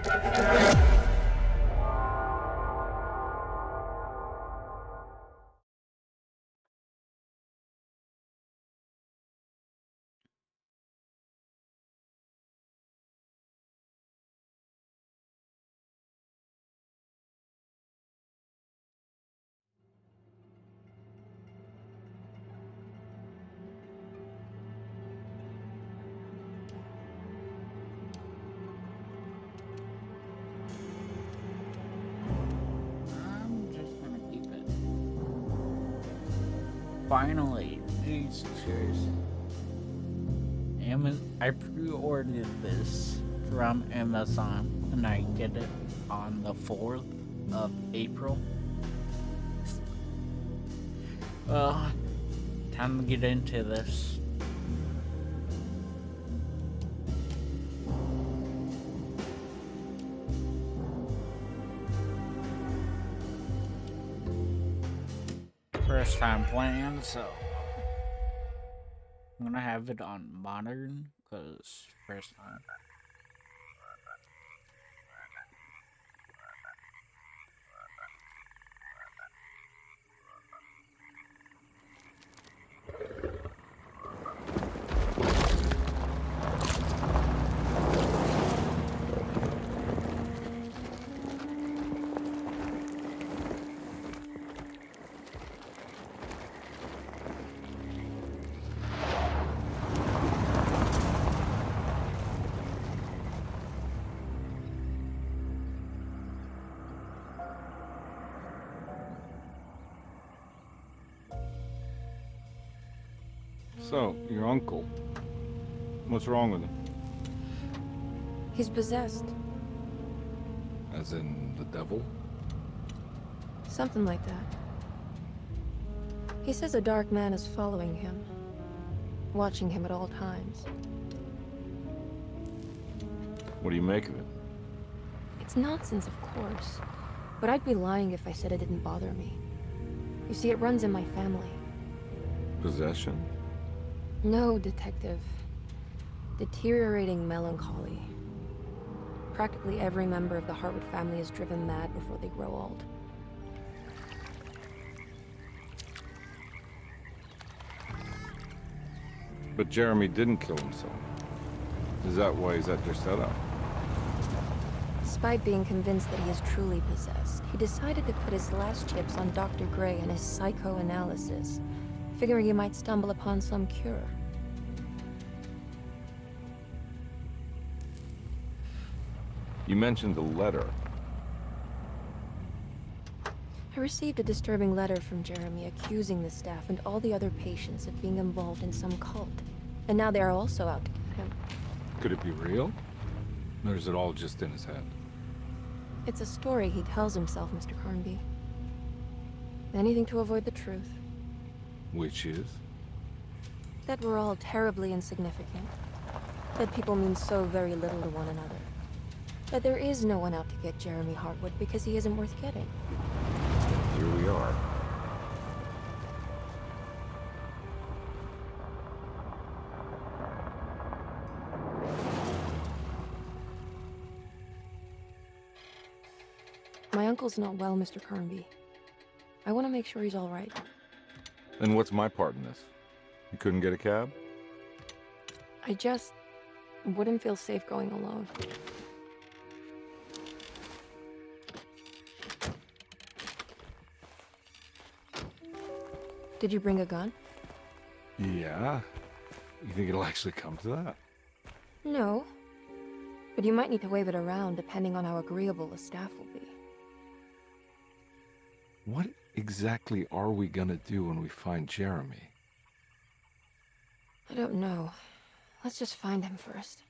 I'm just gonna keep it. Finally, these chairs. I pre-ordered this from Amazon and I get it on the 4th of April. Well, time to get into this. First time playing, so I'm gonna have it on modern because first time. So, your uncle. What's wrong with him? He's possessed. As in the devil? Something like that. He says a dark man is following him, watching him at all times. What do you make of it? It's nonsense, of course. But I'd be lying if I said it didn't bother me. You see, it runs in my family. Possession? No, Detective. Deteriorating melancholy. Practically every member of the Hartwood family is driven mad before they grow old. But Jeremy didn't kill himself. Is that why he's at your setup? Despite being convinced that he is truly possessed, he decided to put his last chips on Dr. Gray and his psychoanalysis, figuring he might stumble upon some cure. You mentioned the letter. I received a disturbing letter from Jeremy accusing the staff and all the other patients of being involved in some cult. And now they are also out to get him. Could it be real? Or is it all just in his head? It's a story he tells himself, Mr. Carnby. Anything to avoid the truth. Which is? That we're all terribly insignificant. That people mean so very little to one another. That there is no one out to get Jeremy Hartwood because he isn't worth getting. Here we are. My uncle's not well, Mr. Carnby. I want to make sure he's all right. Then what's my part in this? You couldn't get a cab? I just wouldn't feel safe going alone. Did you bring a gun? Yeah. You think it'll actually come to that? No. But you might need to wave it around depending on how agreeable the staff will be. What exactly are we gonna do when we find Jeremy? I don't know. Let's just find him first.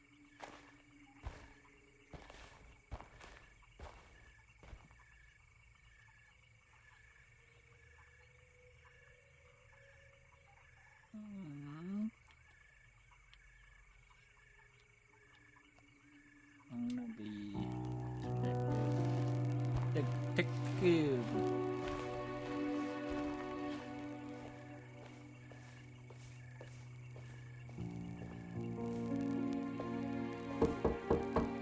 I'm gonna be detective.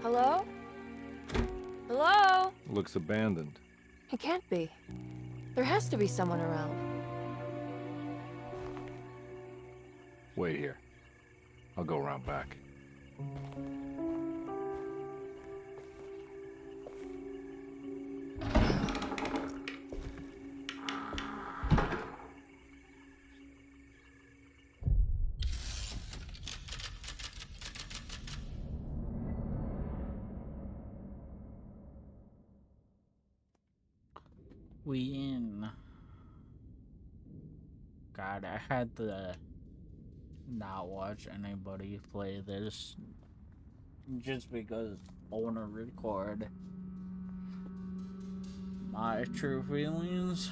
Hello? Looks abandoned. It can't be. There has to be someone around. Wait here. I'll go around back. We in. God, I had to not watch anybody play this just because I want to record my true feelings.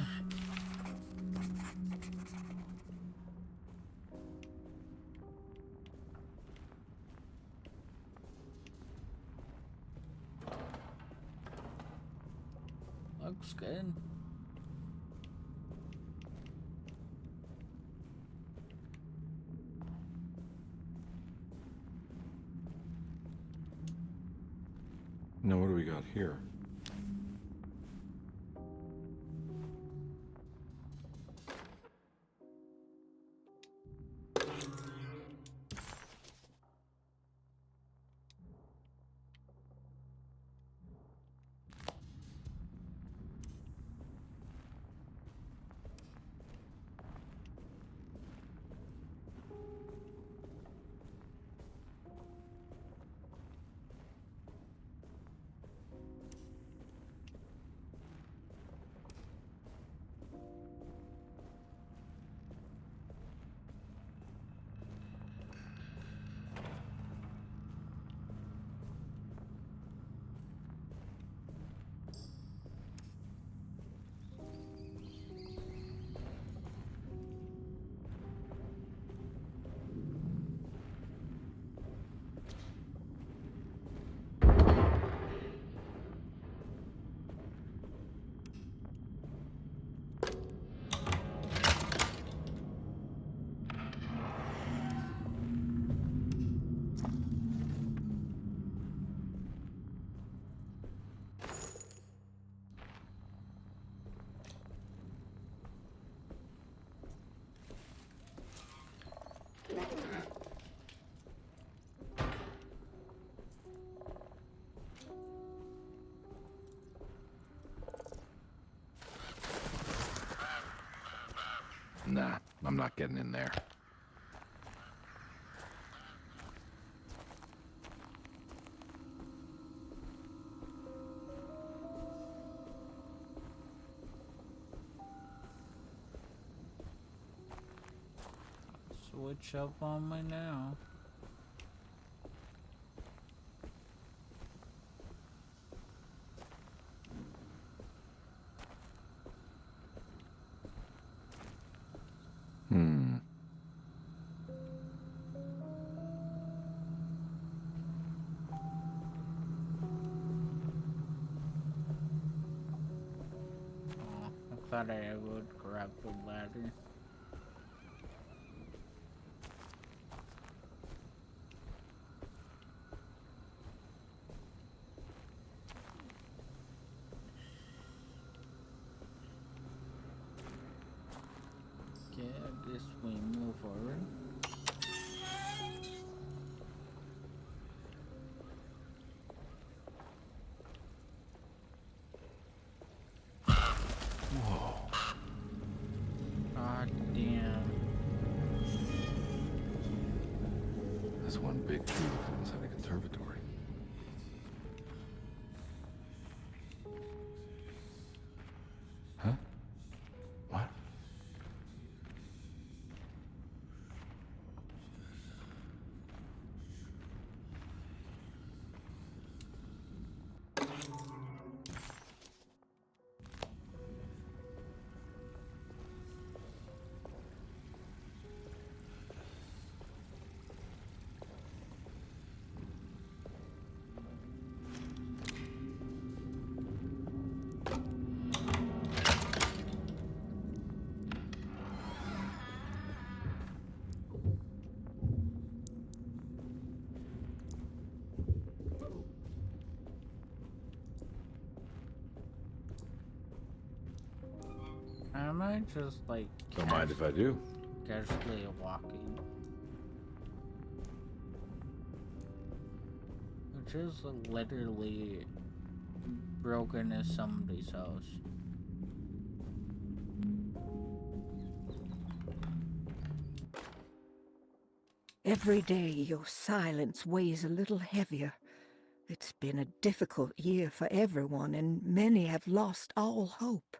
Looks good. Now what do we got here? Nah, I'm not getting in there. Switch up on me now. Oh, I thought I would grab the ladder. Okay, I guess we move forward. God damn. That's one big tree from inside a conservatory. Huh? What? Am I just like Don't mind if I do. casually walking? Which is literally broken into somebody's house. Every day your silence weighs a little heavier. It's been a difficult year for everyone, and many have lost all hope.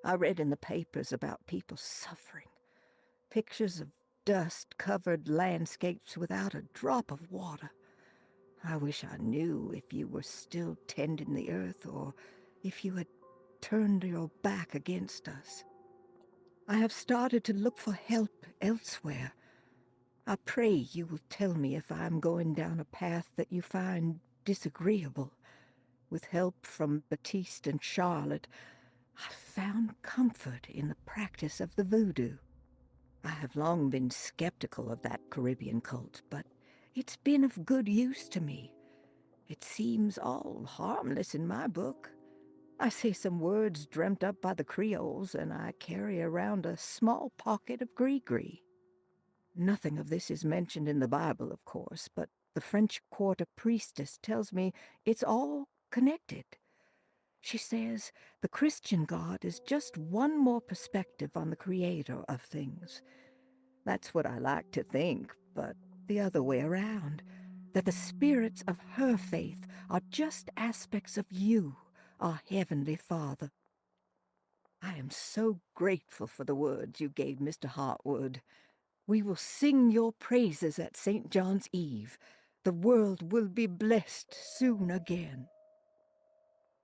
I read in the papers about people suffering. Pictures of dust-covered landscapes without a drop of water. I wish I knew if you were still tending the earth or if you had turned your back against us. I have started to look for help elsewhere. I pray you will tell me if I am going down a path that you find disagreeable. With help from Baptiste and Charlotte, I found comfort in the practice of the voodoo. I have long been skeptical of that Caribbean cult, but it's been of good use to me. It seems all harmless in my book. I say some words dreamt up by the Creoles, and I carry around a small pocket of gree-gree. Nothing of this is mentioned in the Bible, of course, but the French Quarter priestess tells me it's all connected. She says the Christian God is just one more perspective on the creator of things. That's what I like to think, but the other way around, that the spirits of her faith are just aspects of you, our Heavenly Father. I am so grateful for the words you gave Mr. Hartwood. We will sing your praises at St. John's Eve. The world will be blessed soon again.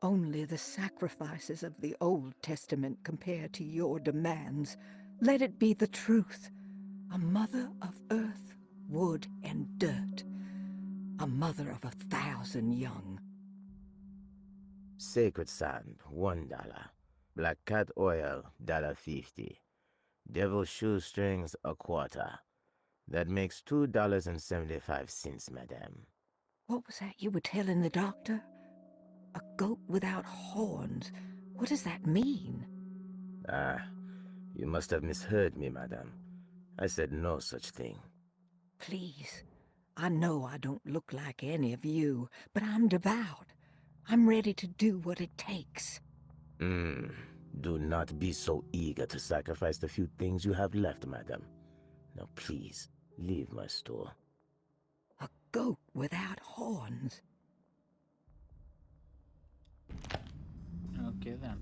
Only the sacrifices of the Old Testament compare to your demands. Let it be the truth. A mother of earth, wood, and dirt. A mother of 1,000 young. Sacred sand, $1. Black cat oil, $1.50. Devil shoestrings, a quarter. That makes $2.75, madame. What was that you were telling the doctor? A goat without horns. What does that mean? Ah, you must have misheard me, madame. I said no such thing. Please. I know I don't look like any of you, but I'm devout. I'm ready to do what it takes. Do not be so eager to sacrifice the few things you have left, madame. Now please, leave my store. A goat without horns. Okay then.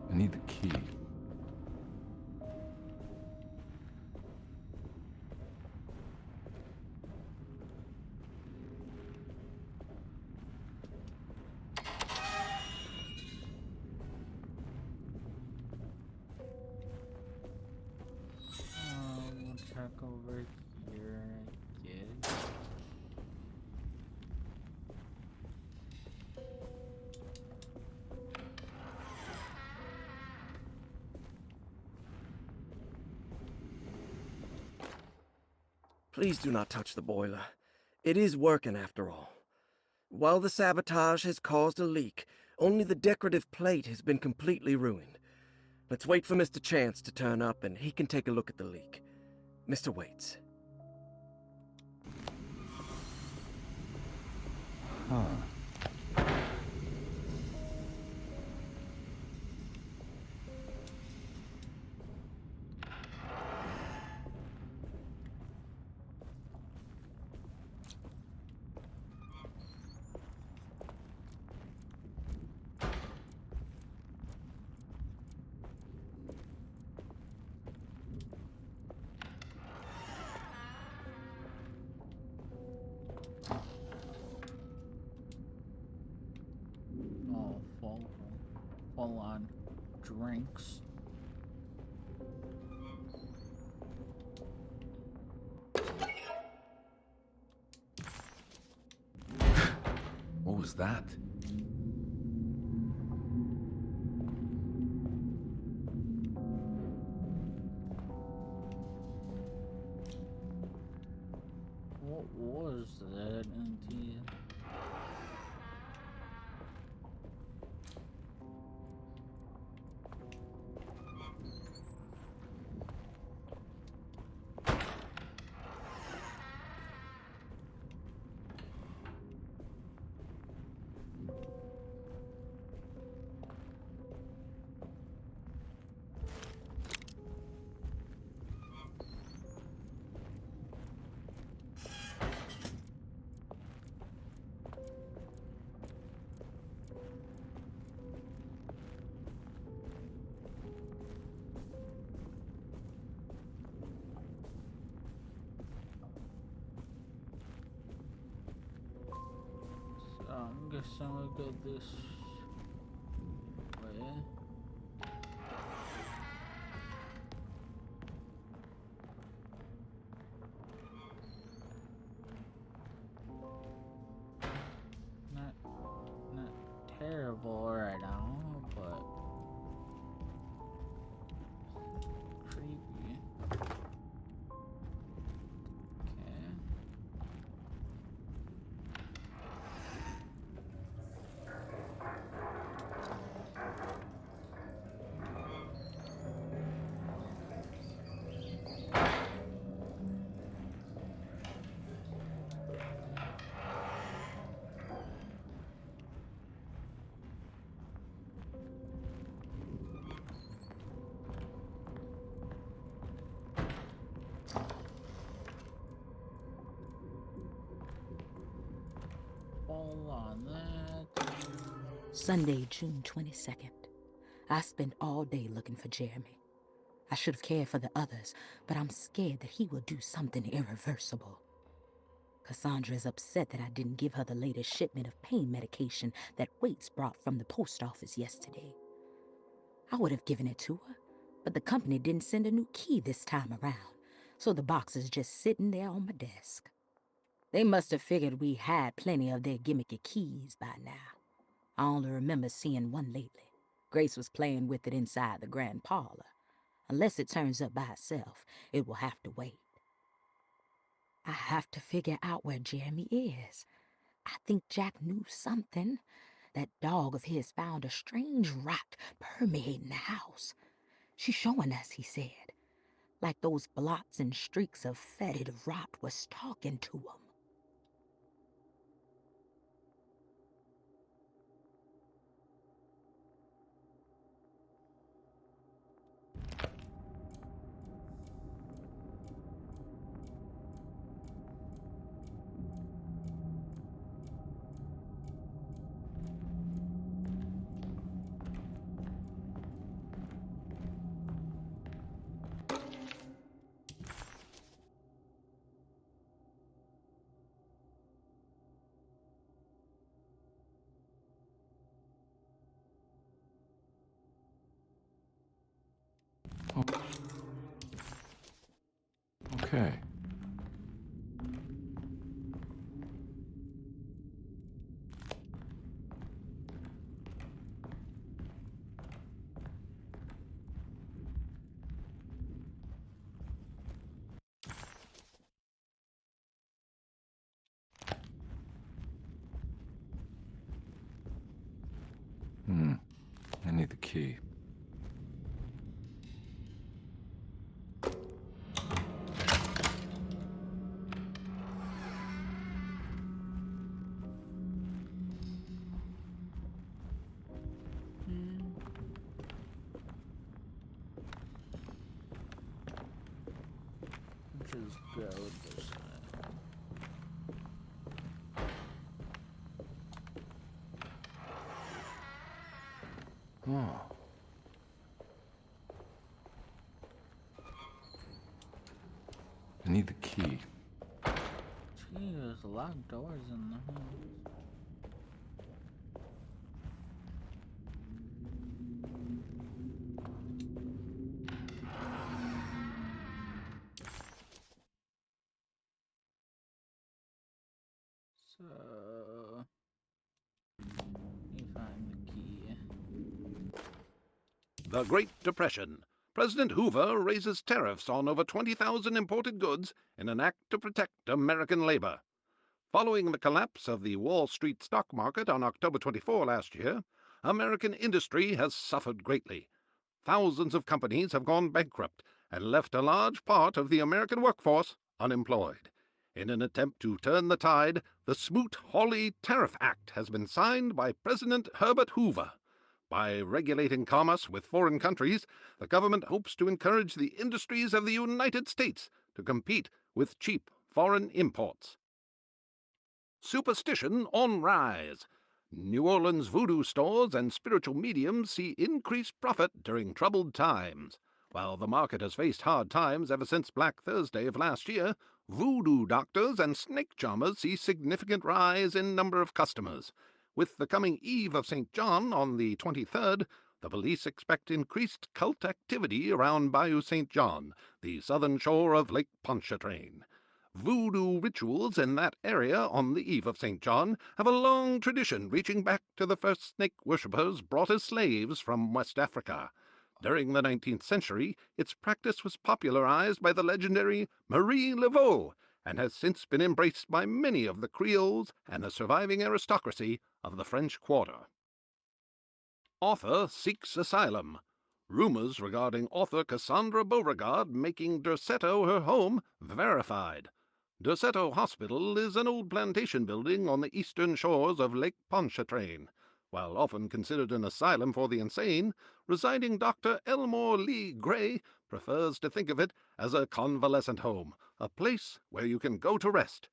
I need the key. over here, I guess. Please do not touch the boiler. It is working after all. While the sabotage has caused a leak, only the decorative plate has been completely ruined. Let's wait for Mr. Chance to turn up and he can take a look at the leak. Mr. Waits. Huh. Oh, full on drinks. What was that? What was that indeed? So I'm guessing we'll go this way. Not terrible right now, but creepy. Okay. Fall on that. Sunday, June 22nd. I spent all day looking for Jeremy. I should have cared for the others, but I'm scared that he will do something irreversible. Cassandra is upset that I didn't give her the latest shipment of pain medication that Waits brought from the post office yesterday. I would have given it to her, but the company didn't send a new key this time around, so the box is just sitting there on my desk. They must have figured we had plenty of their gimmicky keys by now. I only remember seeing one lately. Grace was playing with it inside the grand parlor. Unless it turns up by itself, it will have to wait. I have to figure out where Jeremy is. I think Jack knew something. That dog of his found a strange rot permeating the house. She's showing us, he said. Like those blots and streaks of fetid rot was talking to him. Okay. need the key. Just go this way. Oh. I need the key. Gee, there's locked doors in the house. So, you find the key. The Great Depression. President Hoover raises tariffs on over 20,000 imported goods in an act to protect American labor. Following the collapse of the Wall Street stock market on October 24 last year, American industry has suffered greatly. Thousands of companies have gone bankrupt and left a large part of the American workforce unemployed. In an attempt to turn the tide, the Smoot-Hawley Tariff Act has been signed by President Herbert Hoover. By regulating commerce with foreign countries, the government hopes to encourage the industries of the United States to compete with cheap foreign imports. Superstition on rise. New Orleans voodoo stores and spiritual mediums see increased profit during troubled times. While the market has faced hard times ever since Black Thursday of last year, voodoo doctors and snake charmers see significant rise in number of customers. With the coming Eve of St. John on the 23rd, the police expect increased cult activity around Bayou St. John, the southern shore of Lake Pontchartrain. Voodoo rituals in that area on the Eve of St. John have a long tradition reaching back to the first snake worshippers brought as slaves from West Africa. During the 19th century, its practice was popularized by the legendary Marie Laveau, and has since been embraced by many of the Creoles and the surviving aristocracy of the French Quarter. Author seeks asylum. Rumors regarding author Cassandra Beauregard making Derceto her home verified. Derceto Hospital is an old plantation building on the eastern shores of Lake Pontchartrain. While often considered an asylum for the insane, residing Dr. Elmore Lee Gray prefers to think of it as a convalescent home, a place where you can go to rest.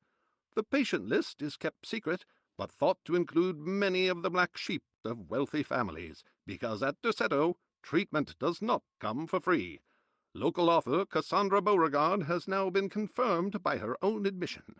The patient list is kept secret, but thought to include many of the black sheep of wealthy families, because at Derceto, treatment does not come for free. Local author Cassandra Beauregard has now been confirmed by her own admission.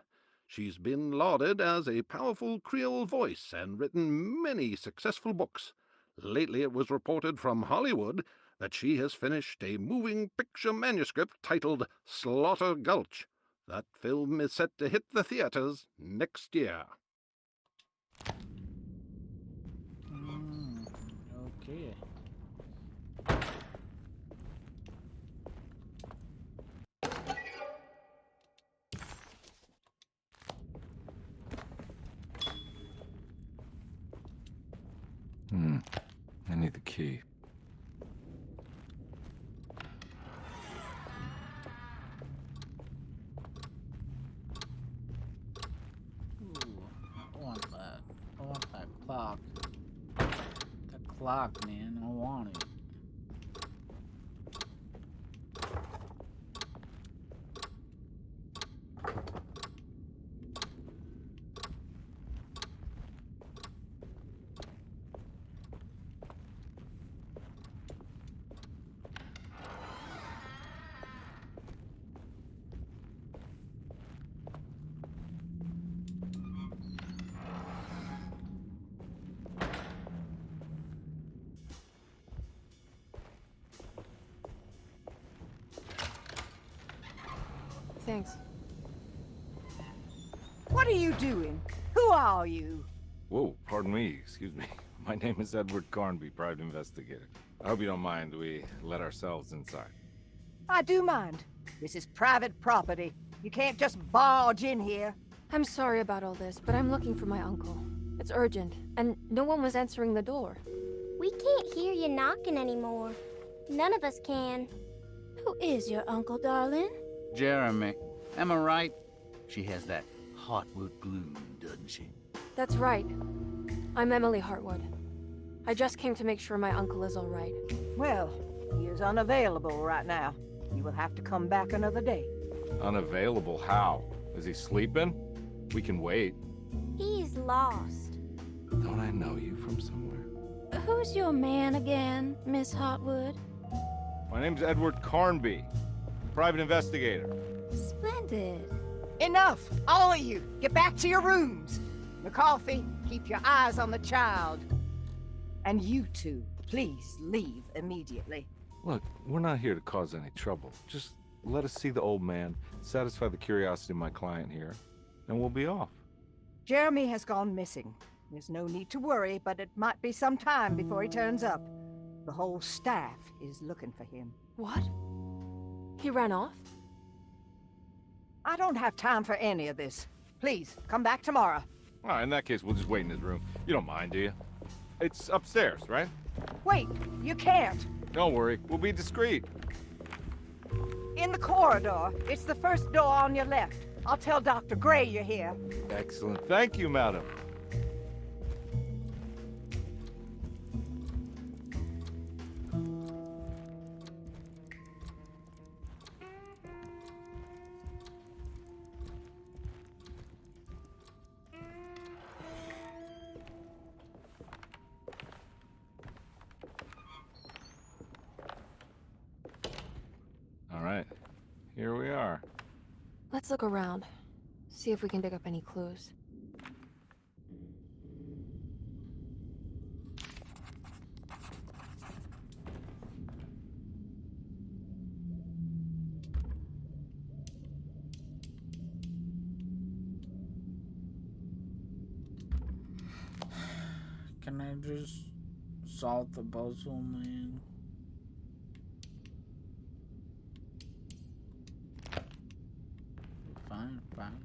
She's been lauded as a powerful Creole voice and written many successful books. Lately it was reported from Hollywood that she has finished a moving picture manuscript titled Slaughter Gulch. That film is set to hit the theaters next year. Okay. I need the key. Ooh, I want that. I want that clock. The clock, man. I want it. Thanks. What are you doing? Who are you? Whoa, pardon me, excuse me. My name is Edward Carnby, private investigator. I hope you don't mind we let ourselves inside. I do mind. This is private property. You can't just barge in here. I'm sorry about all this, but I'm looking for my uncle. It's urgent, and no one was answering the door. We can't hear you knocking anymore. None of us can. Who is your uncle, darling? Jeremy. Am I right? She has that Heartwood gloom, doesn't she? That's right. I'm Emily Heartwood. I just came to make sure my uncle is all right. Well, he is unavailable right now. You will have to come back another day. Unavailable how? Is he sleeping? We can wait. He's lost. Don't I know you from somewhere? Who's your man again, Miss Heartwood? My name's Edward Carnby, private investigator. Splendid. Enough! All of you! Get back to your rooms! McCarthy, keep your eyes on the child. And you two, please leave immediately. Look, we're not here to cause any trouble. Just let us see the old man, satisfy the curiosity of my client here, and we'll be off. Jeremy has gone missing. There's no need to worry, but it might be some time before he turns up. The whole staff is looking for him. What? He ran off? I don't have time for any of this. Please, come back tomorrow. All right, in that case, we'll just wait in his room. You don't mind, do you? It's upstairs, right? Wait, you can't. Don't worry, we'll be discreet. In the corridor. It's the first door on your left. I'll tell Dr. Gray you're here. Excellent. Thank you, madam. All right, here we are. Let's look around. See if we can dig up any clues. Can I just solve the puzzle, man? Fine.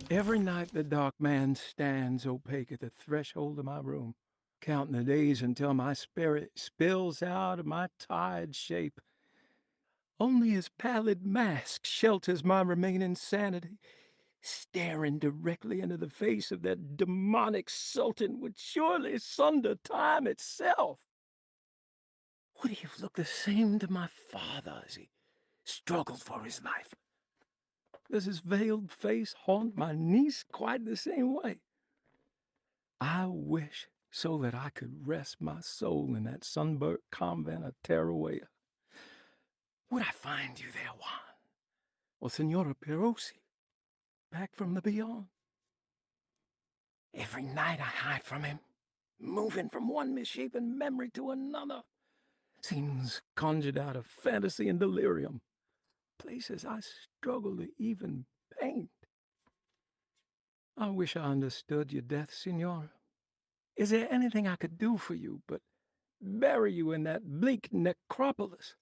Every night the dark man stands opaque at the threshold of my room, counting the days until my spirit spills out of my tired shape. Only his pallid mask shelters my remaining sanity. Staring directly into the face of that demonic sultan would surely sunder time itself. Would he have looked the same to my father as he struggled for his life? Does his veiled face haunt my niece quite the same way? I wish so that I could rest my soul in that sunburnt convent of Tarawea. Would I find you there, Juan? Or Senora Perosi, back from the beyond? Every night I hide from him, moving from one misshapen memory to another. Scenes conjured out of fantasy and delirium. Places I struggle to even paint. I wish I understood your death, Senora. Is there anything I could do for you but bury you in that bleak necropolis?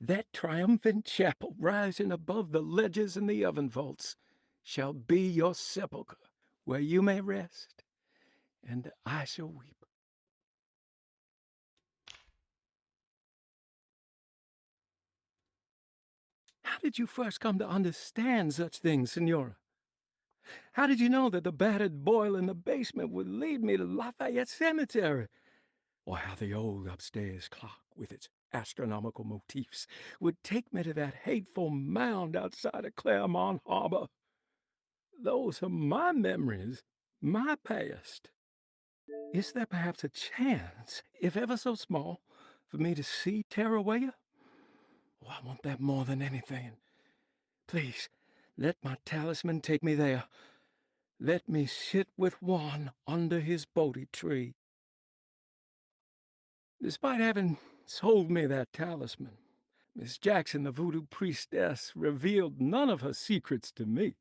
That triumphant chapel rising above the ledges and the oven vaults shall be your sepulchre, where you may rest, and I shall weep. How did you first come to understand such things, Senora? How did you know that the battered boil in the basement would lead me to Lafayette Cemetery? Or how the old upstairs clock, with its astronomical motifs, would take me to that hateful mound outside of Claremont Harbor? Those are my memories, my past. Is there perhaps a chance, if ever so small, for me to see Tarawea? Oh, I want that more than anything. Please, let my talisman take me there. Let me sit with Juan under his Bodhi tree. Despite having sold me that talisman, Miss Jackson, the voodoo priestess, revealed none of her secrets to me.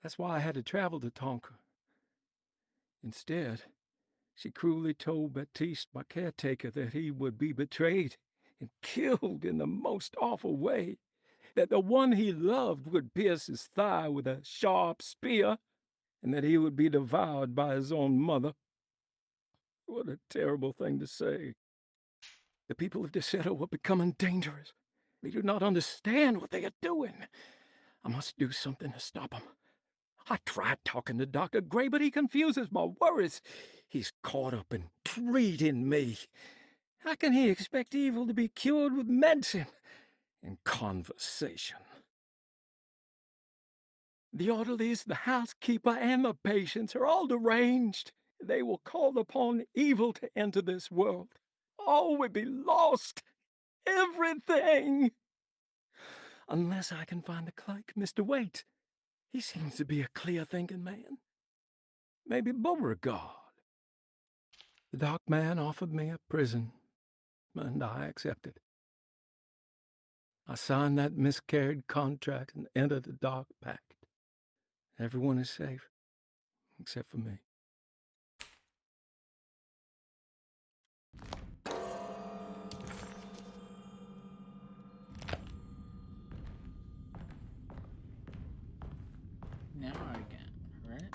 That's why I had to travel to Tonka. Instead, she cruelly told Baptiste, my caretaker, that he would be betrayed and killed in the most awful way, that the one he loved would pierce his thigh with a sharp spear, and that he would be devoured by his own mother. What a terrible thing to say. The people of Deseto are becoming dangerous. They do not understand what they are doing. I must do something to stop them. I tried talking to Dr. Gray, but he confuses my worries. He's caught up in treating me. How can he expect evil to be cured with medicine and conversation? The orderlies, the housekeeper, and the patients are all deranged. They will call upon evil to enter this world. All will be lost. Everything. Unless I can find the clerk, Mr. Waite. He seems to be a clear-thinking man. Maybe Beauregard. The dark man offered me a prison, and I accepted. I signed that miscarried contract and entered the Dark Pact. Everyone is safe, except for me. Now I can, right?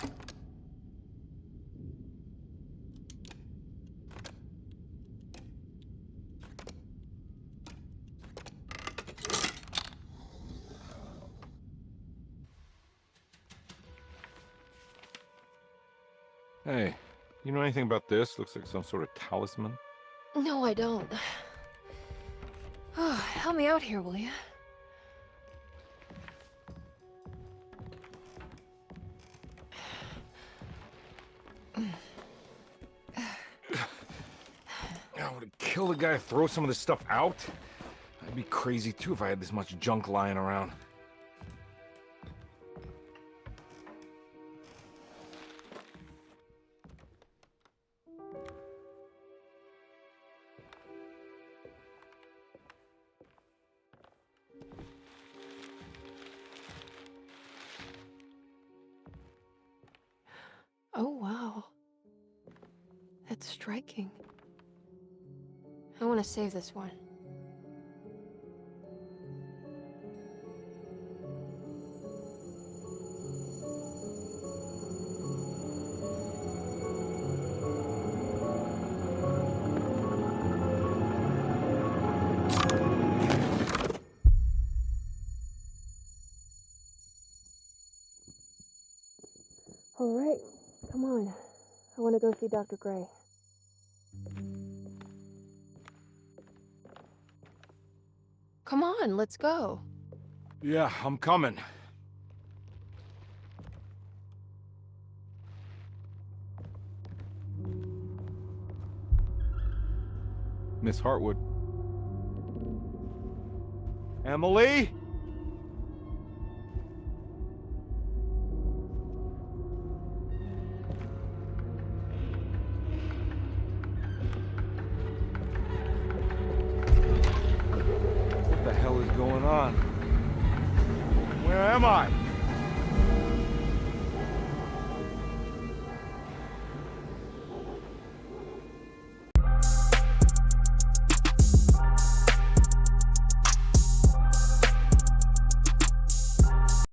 Hey, you know anything about this? Looks like some sort of talisman. No, I don't. Oh, help me out here, will you? I would kill the guy, throw some of this stuff out. I'd be crazy too if I had this much junk lying around. Oh, wow. That's striking. I want to save this one. All right, come on. I want to go see Dr. Gray. Come on, let's go. Yeah, I'm coming. Miss Hartwood. Emily? What the hell is going on? Where am I?